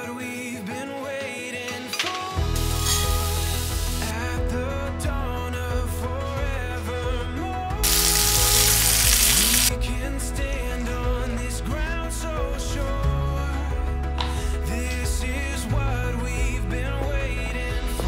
what we've been waiting for. At the dawn of forevermore, we can stand on this ground so sure. This is what we've been waiting for.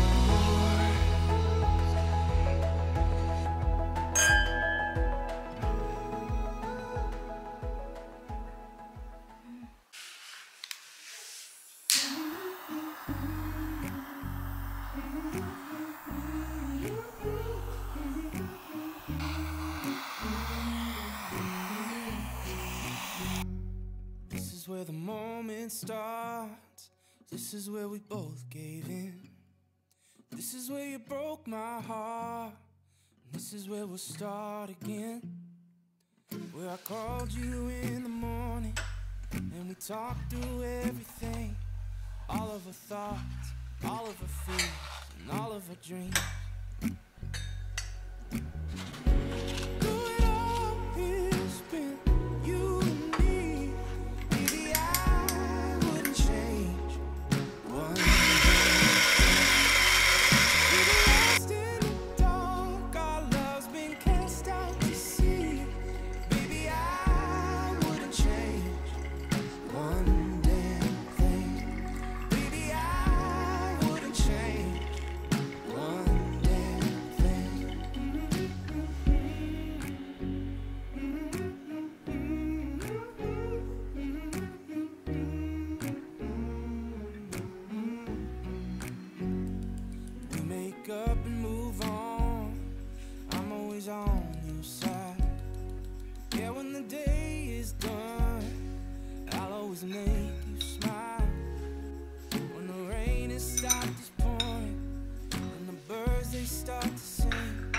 This is where the moment starts. This is where we both gave in. This is where you broke my heart. This is where we'll start again. Where I called you in the morning and we talked through everything. All of our thoughts, all of our fears, and all of our dreams. Through it all, it's been you and me. Baby, I wouldn't change one thing. We were lost in the dark, our love's been cast out to sea. Baby, I wouldn't change one damn thing. Baby, I wouldn't change one damn thing. We make up and move on. I'm always on your side. Yeah, when the day is done, I'll always make you smile. When the rain has stopped pouring and the birds they start to sing,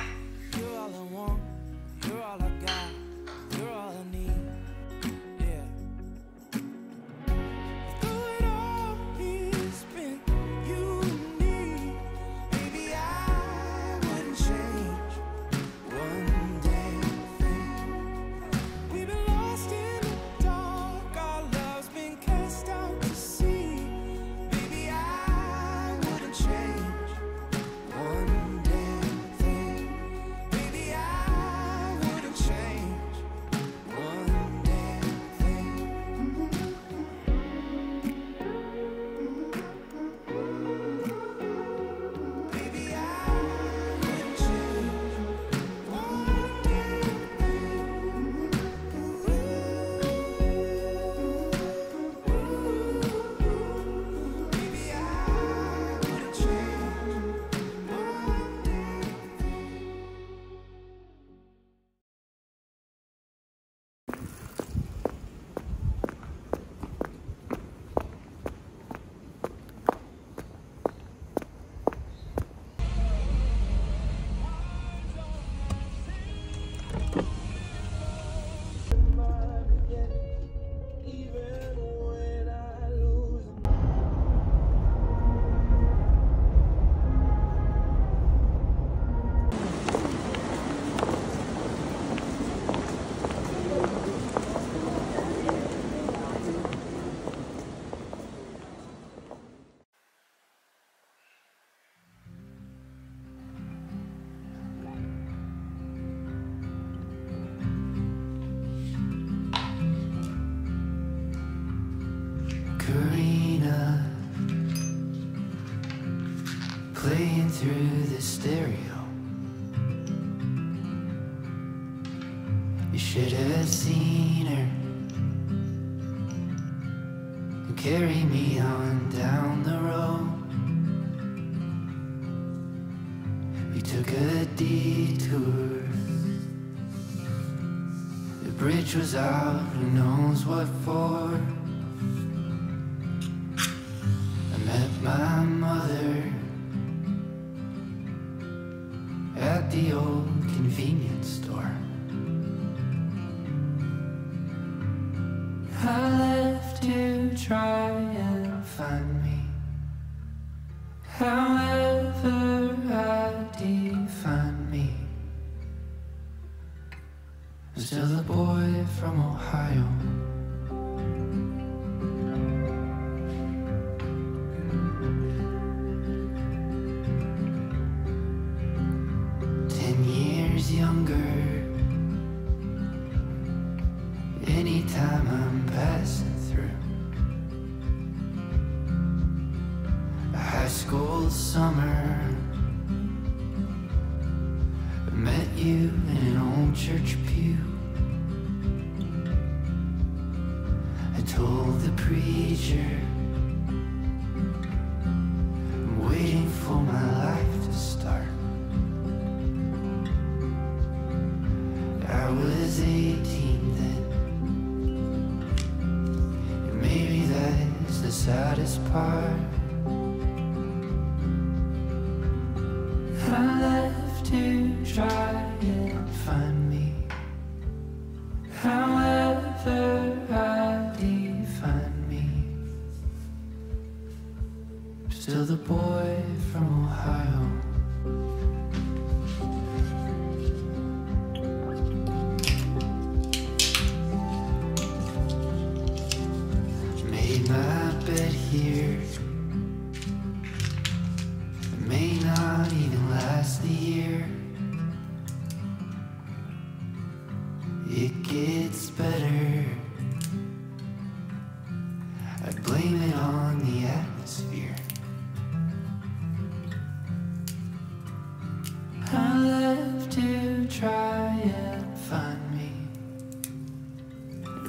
you're all I want, you're all I got, you're all I need. Yeah. Through it all, it's been you and me. Baby, I wouldn't change one damn thing. We've been lost in the dark, our love's been cast out to sea. Baby, I wouldn't change one damn thing. Baby, I wouldn't change one damn thing. Baby, I wouldn't change one damn thing. Baby, I wouldn't change one damn Karina, playing through the stereo. You should have seen her and carry me on down the road. We took a detour. The bridge was out, who knows what for. Met my mother at the old convenience store. I left to try and find me, however I define me. I'm still a boy from Ohio. school summer, I met you in an old church pew. I told the preacher I'm waiting for my life to start. I was 18 then, and maybe that's the saddest part. I left to try and find me, however I define me. Still the boy from Ohio. Made my bed here. It may not even last the year. It gets better. I blame it on the atmosphere. I left to try and find me,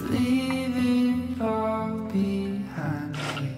leave it all behind me.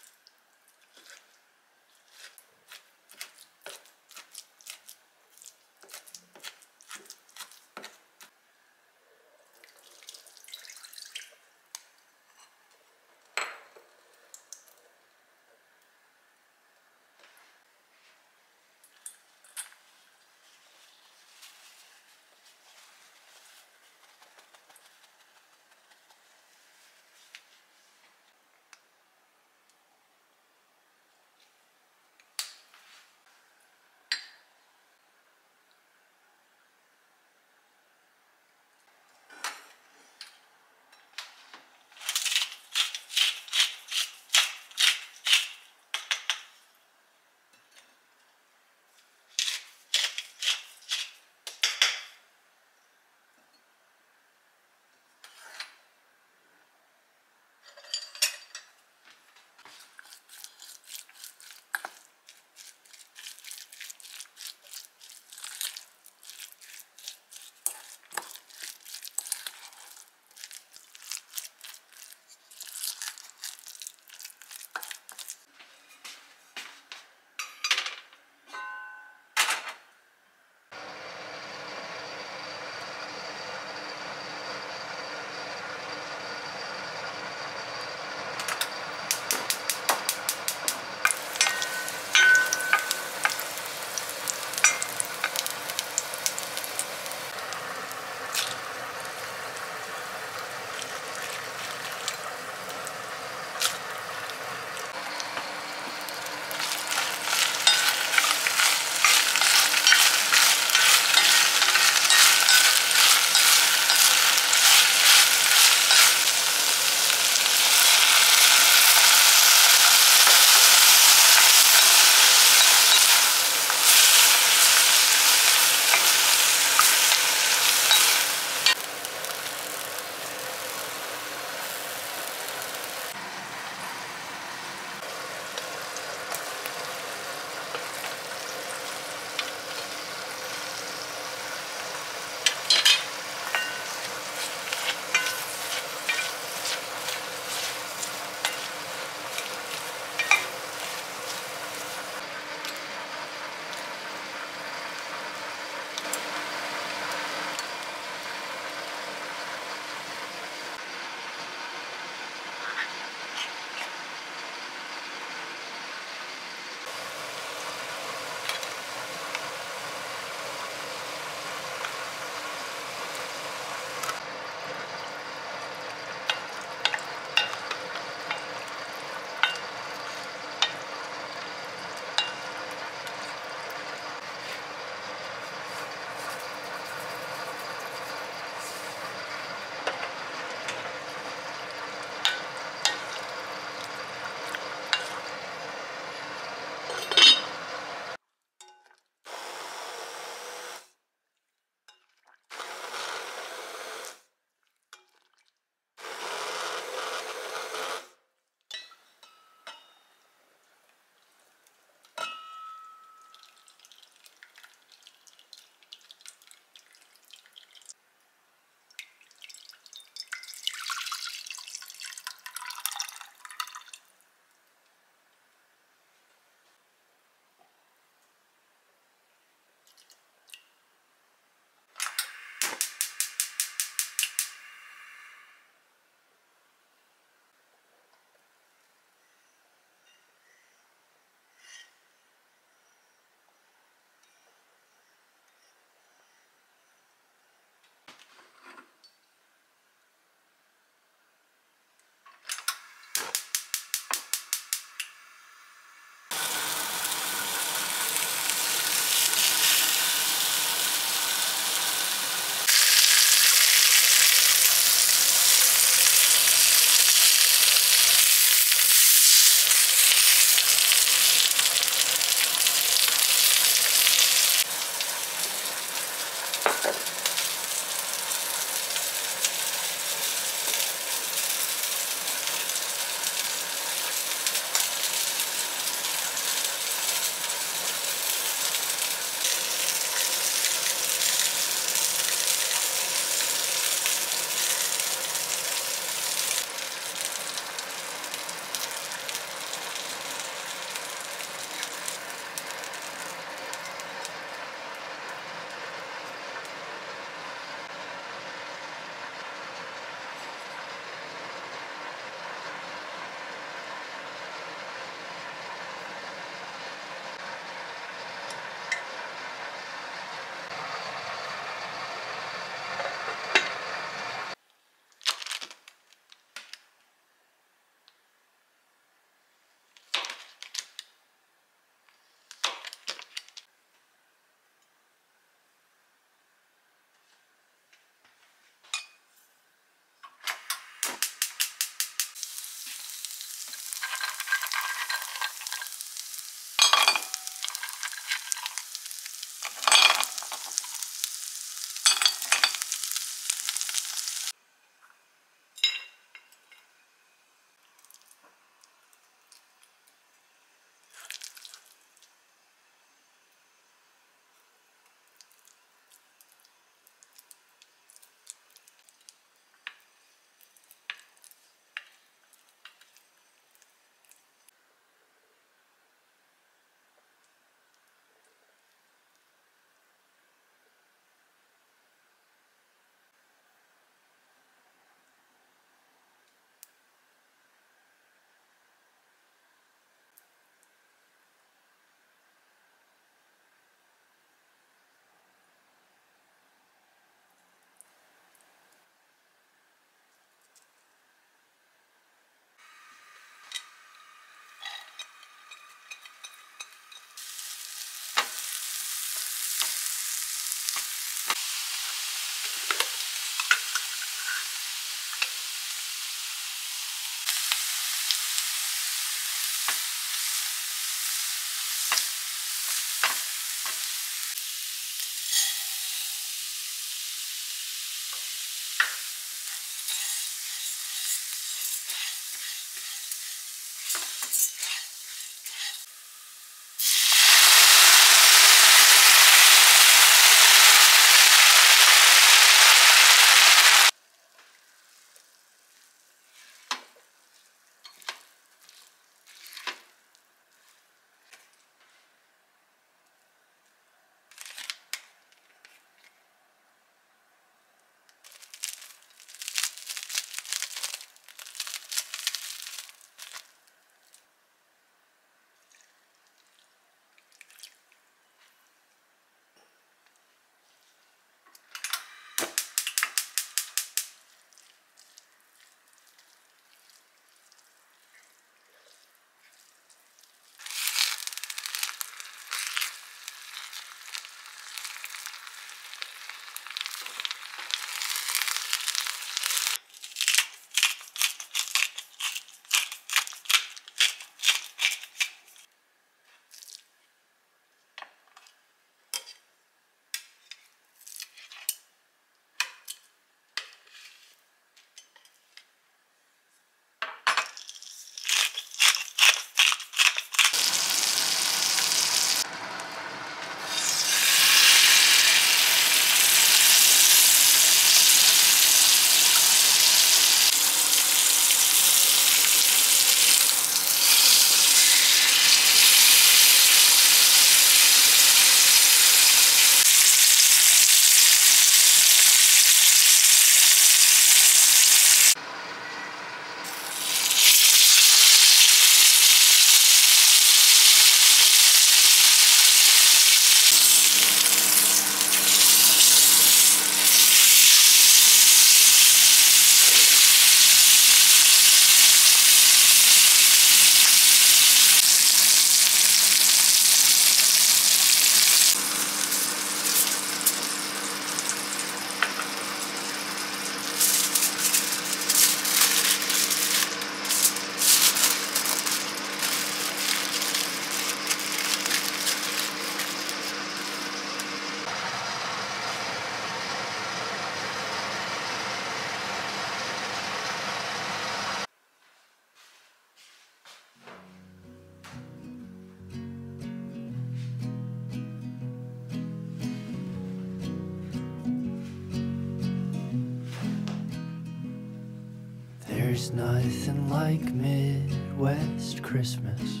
There's nothing like Midwest Christmas.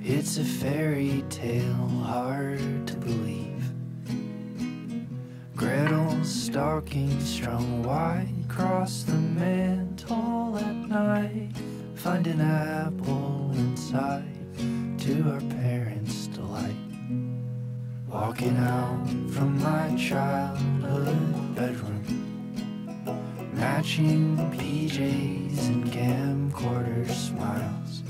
It's a fairy tale, hard to believe. Gretel's stocking strung wide across the mantle at night. Find an apple inside to our parents' delight. Walking out from my childhood bedroom, matching PJs and camcorder smiles.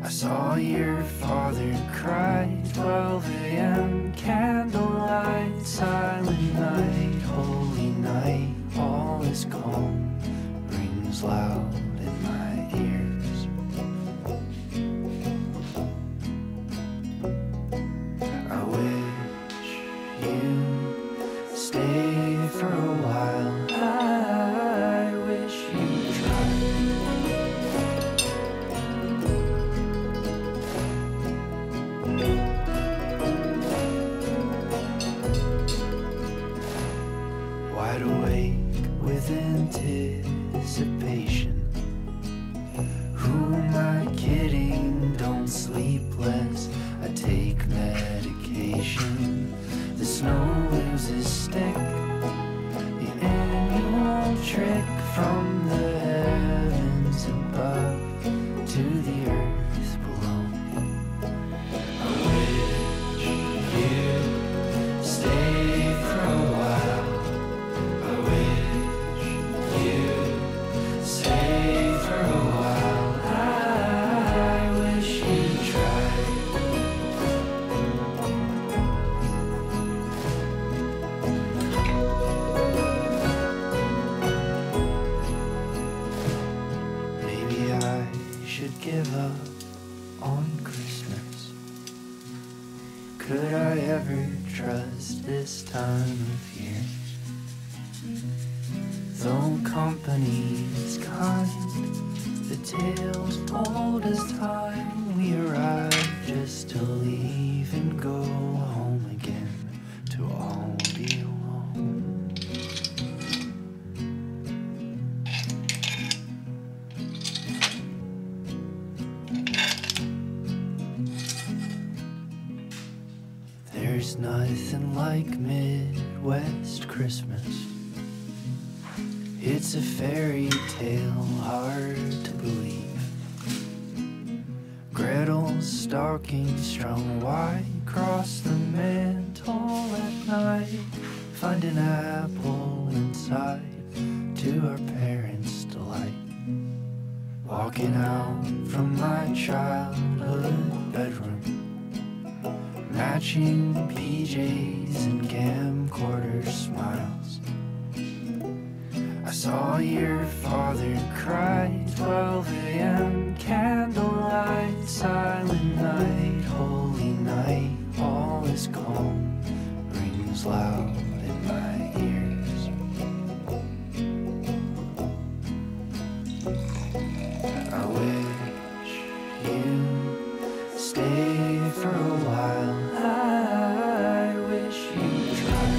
I saw your father cry, 12 a.m. candlelight, silent night, holy night, all is calm, rings loud in my ears. I wish you'd stay for a while. I wish you'd try. Wide awake with anticipation. Who am I kidding? Don't sleep less, I take medication. The snow loses stick, the annual trick from the heavens above to the earth below. I wish you'd stay for a while. I wish you'd stay for a while. I wish you'd try. Maybe I should give up on Christmas. Could I ever trust this time of year? Though company is kind, the tale's old as time. We arrive just to leave and go home again, to all be alone. There's nothing like Midwest Christmas. It's a fairy tale, hard to believe. Gretel's stocking strung wide across the mantle at night. Find an apple inside to our parents' delight. Walking out from my childhood bedroom, matching PJs and camcorder smiles. I saw your father cry, 12 a.m. candlelight, silent night, holy night, all is calm, rings loud in my ears. I wish you'd stay for a while. I wish you'd try.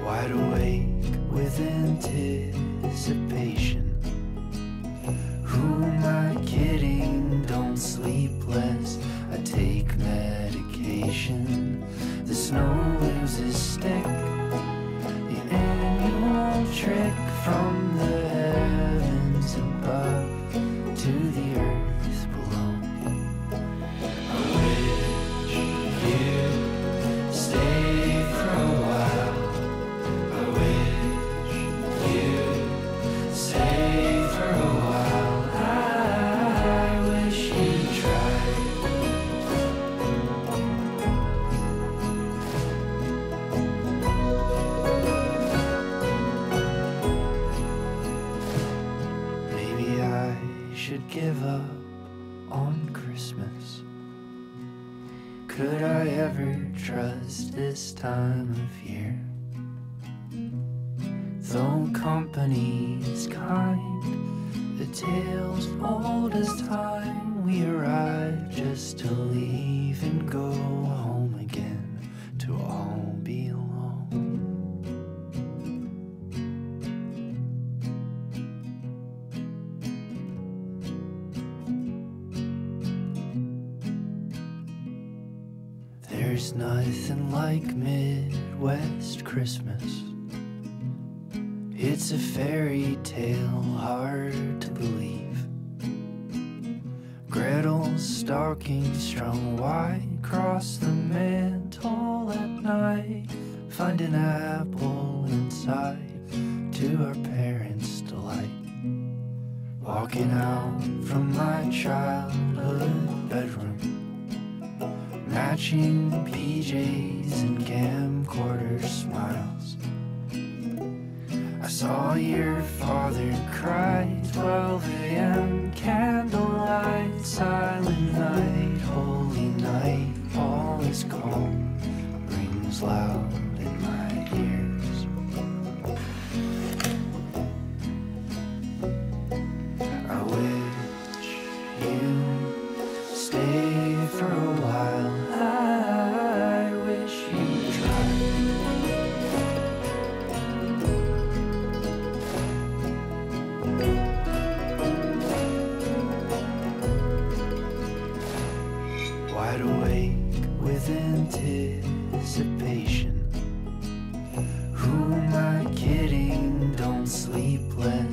Wide awake with anticipation. Who am I kidding? Don't sleep less, I take medication. The snow loses stick, the annual trick from the heavens above to the earth below. I wish you'd stay for a while. I wish you'd stay for a while. I wish you'd try. Maybe I should give up on Christmas. Could I ever trust this time of year? Though company is kind, the tale's old as time. We arrive just to leave and go home again, to all be alone. There's nothing like Midwest Christmas. It's a fairy tale, hard to believe. Gretel's stocking strung wide across the mantle at night. Find an apple inside, to our parents' delight. Walking out from my childhood bedroom, matching PJs and camcorder smiles. I saw your father cry, 12 a.m. candlelight, silent night, holy night, all is calm, rings loud in my ears. I wish you'd stay for a while. I wish you'd try. Wide awake with anticipation. Who am I kidding? Don't sleep, let